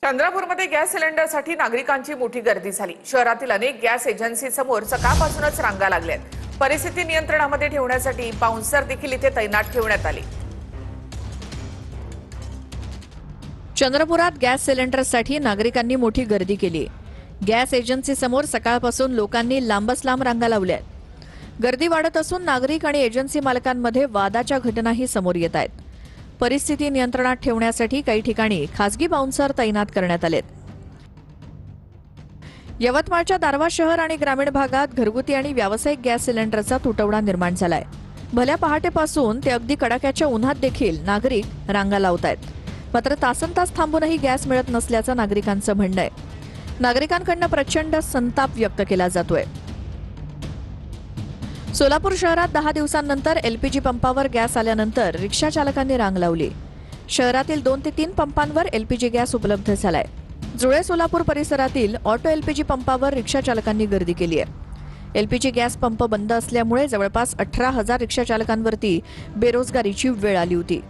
चंद्रपूरमध्ये गॅस सिलेंडरसाठी नागरिकांची मोठी गर्दी झाली। शहरातील अनेक गॅस एजन्सीसमोर सकाळपासूनच रांगा लागल्यात। परिस्थिती नियंत्रणामध्ये ठेवण्यासाठी बाउन्सर देखील इथे तैनात ठेवण्यात आले। चंद्रपुरात गॅस सिलेंडरसाठी नागरिकांनी मोठी गर्दी केली। गॅस एजन्सी समोर सकाळपासून लोकांनी लांबच लांब रांगा लावल्यात। गर्दी वाढत असून नागरिक आणि एजन्सी मालकांमध्ये वादाच्या घटनाही समोर येत आहेत। परिस्थिती नियंत्रणात ठेवण्यासाठी काही ठिकाणी खासगी बाउन्सर तैनात करण्यात आलेत। यवतमाळच्या दारव्हा शहर आणि ग्रामीण भागात घरगुती आणि व्यावसायिक गॅस सिलेंडरचा तुटवडा निर्माण झालाय। भल्या पहाटेपासून ते अगदी कडाक्याच्या उन्हात देखील नागरिक रांगा लावतायत। मात्र तासनतास थांबूनही गॅस मिळत नसल्याचं नागरिकांचं म्हणणं आहे। नागरिकांकडून प्रचंड संताप व्यक्त केला जातोय। सोलापूर शहरात 10 दिवसांनंतर एलपीजी पंपावर गॅस आल्यानंतर रिक्षा चालकांनी रांग लावली। शहरातील 2 ते 3 पंपांवर एलपीजी गॅस उपलब्ध झालाय। जुळे सोलापूर परिसरातील ऑटो एलपीजी पंपावर रिक्षा चालकांनी गर्दी केली आहे। एलपीजी गॅस पंप बंद असल्यामुळे जवळपास 18,000 रिक्षा चालकांवरती बेरोजगारीची वेळ आली होती।